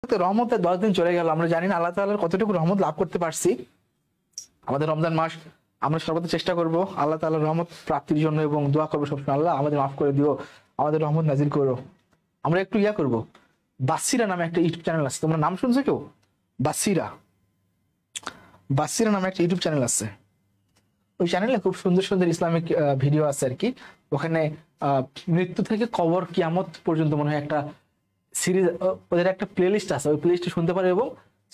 রহমতের 10 দিন চলে গেল, আমরা জানি না আল্লাহ তাআলার কতটুকু রহমত লাভ করতে পারছি। আমাদের রমজান মাস আমরা সর্বদা চেষ্টা করব আল্লাহ তাআলার রহমত প্রাপ্তির জন্য এবং দোয়া করবো সবসময়, আল্লাহ আমাদের মাফ করে দিও, আমাদের রহমত নাজিল করো। আমরা একটু করব, বাসিরা নামে একটা ইউটিউব চ্যানেল আছে, তোমরা নাম শুনছো কেউ? বাসিরা, বাসিরা নামে একটা ইউটিউব চ্যানেল আছে। ওই চ্যানেলে খুব সুন্দর সুন্দর ইসলামিক ভিডিও আছে আর কি। ওখানে মৃত্যু থেকে কবর কিয়ামত পর্যন্ত মনে হয় একটা সিরিজ, ওদের একটা প্লে লিস্ট আছে, ওই প্লে লিস্টে শুনতে পারো। এবং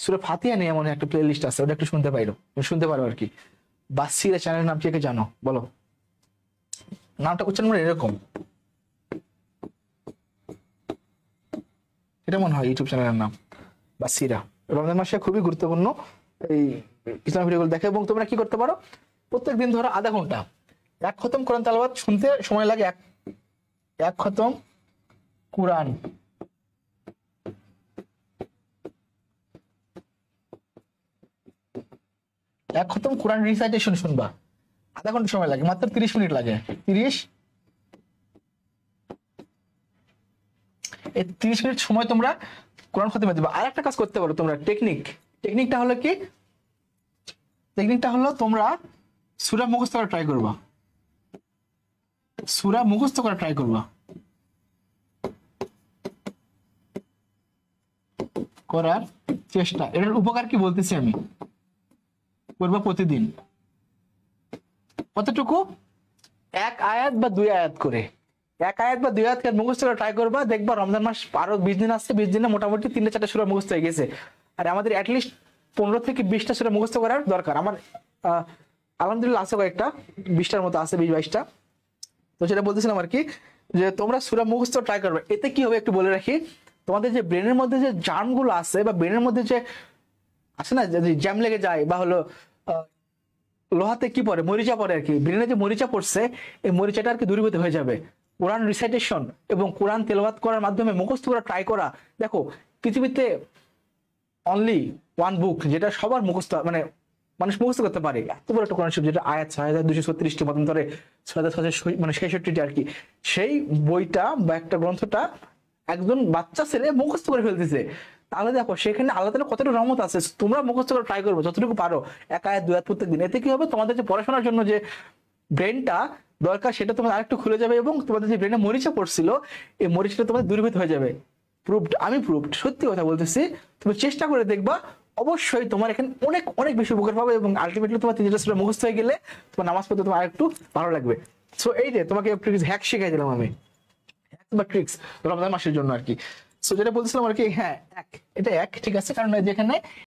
সূরা ফাতিহা নিয়ে মনে হয় একটা প্লে লিস্ট আছে, ওটা একটু শুনতে পারো আর কি। বাসিরা চ্যানেলের নাম কে জানো বলো? নামটা উচ্চারণ করে এরকম, এটা মনে হয় ইউটিউব চ্যানেলের নাম বাসিরা। রমজান মাসে খুবই গুরুত্বপূর্ণ এই ইসলামিক ভিডিওগুলো দেখে। এবং তোমরা কি করতে পারো, প্রত্যেকদিন ধরো আধা ঘন্টা এক খতম কোরআন তেলাওয়াত শুনতে সময় লাগে, এক খতম কোরআন, এক খতম কোরআন রিসাইটেশন শুনবা, আধা ঘন্টা সময় লাগে, মাত্র 30 মিনিট লাগে। 30 মিনিট সময় তোমরা কোরআন খতমে দিবা। আর একটা কাজ করতে পারো তোমরা, টেকনিকটা হলো কি, টেকনিকটা হলো তোমরা সূরা মুখস্থ করা ট্রাই করবা, সূরা মুখস্থ করা ট্রাই করবা, করার চেষ্টা। এটার উপকার কি বলতেছি আমি, করবা প্রতিদিন কতটুকু, এক আয়াত বা 2 আয়াত করে, এক আয়াত বা 2 আয়াত মুখস্থ করে ট্রাই করবা, দেখবা রমজান মাস আরো 20 দিন আসছে, 20 দিনে মোটামুটি 3-4টা সূরা মুখস্থ হয়ে গেছে। আর আমাদের অ্যাটলিস্ট 15 থেকে 20টা সূরা মুখস্থ করার দরকার। আমার আলহামদুলিল্লাহ আছে কয়েকটা, 20টার মতো আছে, 20-22টা। তো সেটা বলতেছিলাম আর কি, যে তোমরা সূরা মুখস্থ ট্রাই করবে। এতে কি হবে একটু বলে রাখি, তোমাদের যে ব্রেনের মধ্যে যে জার্ম গুলো আছে বা ব্রেনের মধ্যে যে আছে না, যদি জ্যাম লেগে যায় বা হলো লোহাতে কি পড়ে, মরিচা পড়ে আর কি, ব্রেনে যে মরিচা পড়ছে, এই মরিচাটা আর কি দূরীভূত হয়ে যাবে। কোরআন রিসাইটেশন এবং কোরআন তেলাওয়াত করার মাধ্যমে মুখস্থ করা ট্রাই করা। দেখো পৃথিবীতে অনলি ওয়ান বুক যেটা সবার মুখস্থ, মানে মানুষ মুখস্থ করতে পারে, এত বড় একটা কোরআন শরীফ যেটা আয়াত 6236টি মতান্তরে 6666 আর কি, সেই বইটা বা একটা গ্রন্থটা একজন বাচ্চা ছেলে মুখস্থ করে ফেলতেছে। তাহলে দেখো সেখানে আল্লাহ তাআলা কতটা রহমত আছে। তোমরা মুখস্থ করে ট্রাই করবে যতটুকু পারো, 1 আয়াত 2 আয়াত প্রত্যেকদিন। এতে কি হবে, তোমাদের যে পড়াশোনার জন্য যে ব্রেনটা দরকার সেটা তোমার আরেকটু খুলে যাবে, এবং তোমাদের যে ব্রেনে মরিচা পড়ছিল এই মরিচাটা তোমাদের দূরীভূত হয়ে যাবে। প্রুভড, আমি প্রুভড, সত্যি কথা বলতেছি। তুমি চেষ্টা করে দেখবা, অবশ্যই তোমার এখানে অনেক অনেক বেশি উপকার পাবে। এবং আলটিমেটলি তোমার 3টা সূরা মুখস্থ হয়ে গেলে তোমার নামাজ পড়তে তোমার আরেকটু ভালো লাগবে। সো এই যে তোমাকে একটু হ্যাক শিখাই দিলাম আমি, হ্যাক বা ট্রিক্স রমজান মাসের জন্য আর কি। সো যেটা বলছিলাম আর কি, হ্যাঁ এটা এক ঠিক আছে, কারণ যেখানে